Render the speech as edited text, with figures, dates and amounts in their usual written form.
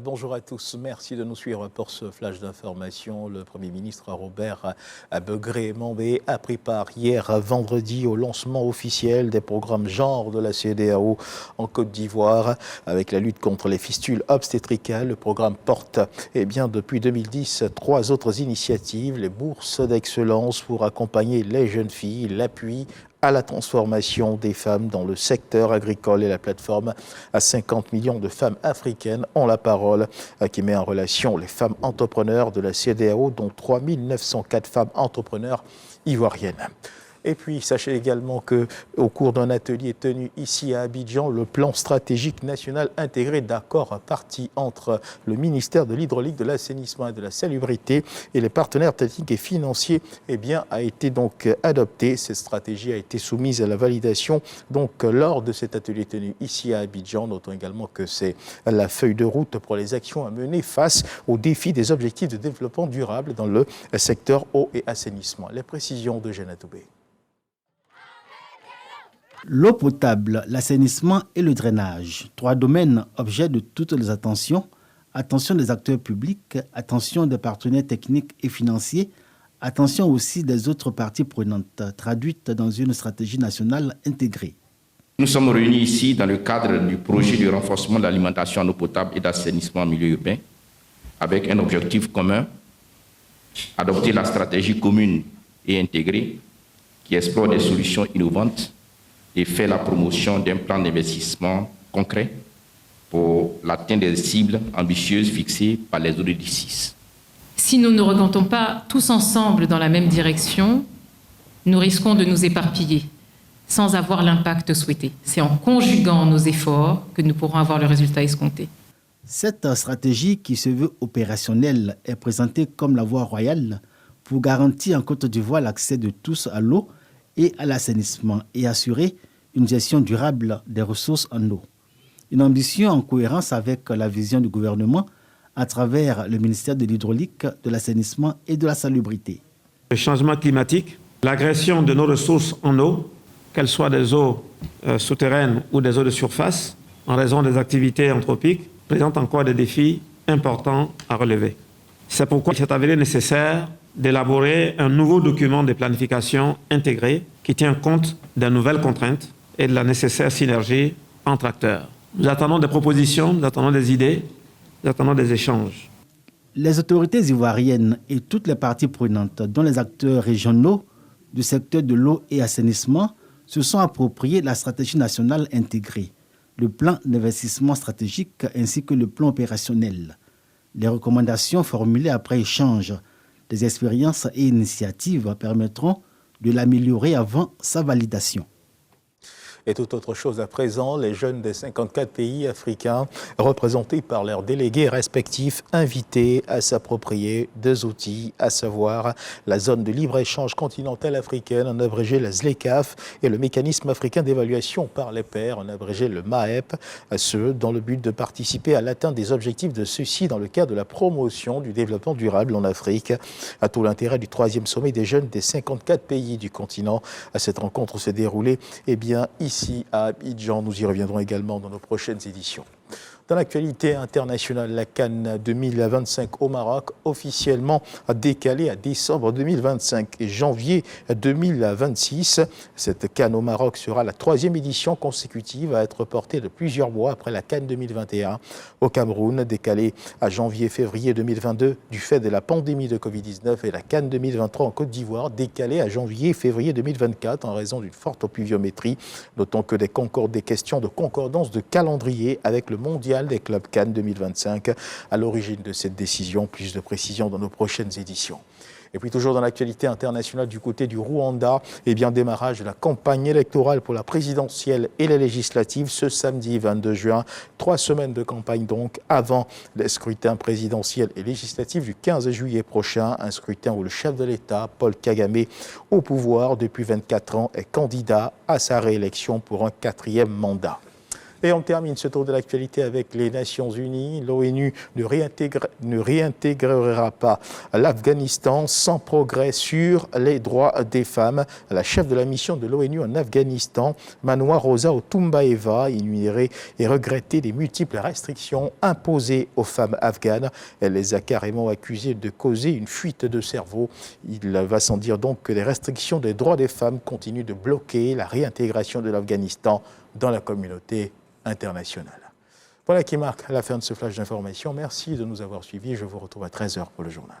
Bonjour à tous, merci de nous suivre pour ce flash d'information. Le Premier ministre Robert Begré-Mambé a pris part hier vendredi au lancement officiel des programmes genre de la CEDEAO en Côte d'Ivoire. Avec la lutte contre les fistules obstétricales, le programme porte depuis 2010 trois autres initiatives, les bourses d'excellence pour accompagner les jeunes filles, l'appui à la transformation des femmes dans le secteur agricole et la plateforme à 50 millions de femmes africaines ont la parole, qui met en relation les femmes entrepreneurs de la CEDEAO, dont 3 904 femmes entrepreneurs ivoiriennes. Et puis, sachez également qu'au cours d'un atelier tenu ici à Abidjan, le plan stratégique national intégré d'accord parti entre le ministère de l'Hydraulique, de l'Assainissement et de la Salubrité et les partenaires techniques et financiers a été donc adopté. Cette stratégie a été soumise à la validation lors de cet atelier tenu ici à Abidjan. Notons également que c'est la feuille de route pour les actions à mener face aux défis des objectifs de développement durable dans le secteur eau et assainissement. Les précisions de Jeanne Toubé. L'eau potable, l'assainissement et le drainage, trois domaines objets de toutes les attentions. Attention des acteurs publics, attention des partenaires techniques et financiers, attention aussi des autres parties prenantes, traduites dans une stratégie nationale intégrée. Nous sommes réunis ici dans le cadre du projet de renforcement de l'alimentation en eau potable et d'assainissement en milieu urbain, avec un objectif commun, adopter la stratégie commune et intégrée qui explore des solutions innovantes et fait la promotion d'un plan d'investissement concret pour l'atteinte des cibles ambitieuses fixées par les ODD6. Si nous ne regardons pas tous ensemble dans la même direction, nous risquons de nous éparpiller sans avoir l'impact souhaité. C'est en conjuguant nos efforts que nous pourrons avoir le résultat escompté. Cette stratégie qui se veut opérationnelle est présentée comme la voie royale pour garantir en Côte d'Ivoire l'accès de tous à l'eau et à l'assainissement et assurer une gestion durable des ressources en eau. Une ambition en cohérence avec la vision du gouvernement à travers le ministère de l'Hydraulique, de l'Assainissement et de la Salubrité. Le changement climatique, l'agression de nos ressources en eau, qu'elles soient des eaux souterraines ou des eaux de surface, en raison des activités anthropiques, présente encore des défis importants à relever. C'est pourquoi il s'est avéré nécessaire d'élaborer un nouveau document de planification intégré qui tient compte des nouvelles contraintes et de la nécessaire synergie entre acteurs. Nous attendons des propositions, nous attendons des idées, nous attendons des échanges. Les autorités ivoiriennes et toutes les parties prenantes, dont les acteurs régionaux du secteur de l'eau et assainissement, se sont appropriés la stratégie nationale intégrée, le plan d'investissement stratégique ainsi que le plan opérationnel. Les recommandations formulées après échange des expériences et initiatives permettront de l'améliorer avant sa validation. Et toute autre chose à présent, les jeunes des 54 pays africains, représentés par leurs délégués respectifs, invités à s'approprier deux outils, à savoir la zone de libre-échange continentale africaine, en abrégé la ZLECAf, et le mécanisme africain d'évaluation par les pairs, en abrégé le MAEP, ce dans le but de participer à l'atteinte des objectifs de ceux-ci dans le cadre de la promotion du développement durable en Afrique. À tout l'intérêt du 3e sommet des jeunes des 54 pays du continent. Cette rencontre s'est déroulée ici à Abidjan. Nous y reviendrons également dans nos prochaines éditions. Dans l'actualité internationale, la CAN 2025 au Maroc, officiellement décalée à décembre 2025 et janvier 2026. Cette CAN au Maroc sera la 3e édition consécutive à être reportée de plusieurs mois après la CAN 2021 au Cameroun, décalée à janvier-février 2022 du fait de la pandémie de Covid-19, et la CAN 2023 en Côte d'Ivoire, décalée à janvier-février 2024 en raison d'une forte pluviométrie. Notons que des questions de concordance de calendrier avec le mondial des clubs CAN 2025 à l'origine de cette décision. Plus de précisions dans nos prochaines éditions. Et puis toujours dans l'actualité internationale du côté du Rwanda, démarrage de la campagne électorale pour la présidentielle et les législatives ce samedi 22 juin. 3 semaines de campagne donc avant les scrutins présidentiels et législatifs du 15 juillet prochain. Un scrutin où le chef de l'État, Paul Kagame, au pouvoir depuis 24 ans, est candidat à sa réélection pour un 4e mandat. Et on termine ce tour de l'actualité avec les Nations Unies. L'ONU ne réintégrera pas l'Afghanistan sans progrès sur les droits des femmes. La chef de la mission de l'ONU en Afghanistan, Manoa Rosa Otumbaeva, ignorait et regrettait les multiples restrictions imposées aux femmes afghanes. Elle les a carrément accusées de causer une fuite de cerveau. Il va sans dire donc que les restrictions des droits des femmes continuent de bloquer la réintégration de l'Afghanistan dans la communauté internationale. Voilà qui marque la fin de ce flash d'information. Merci de nous avoir suivis. Je vous retrouve à 13h pour le journal.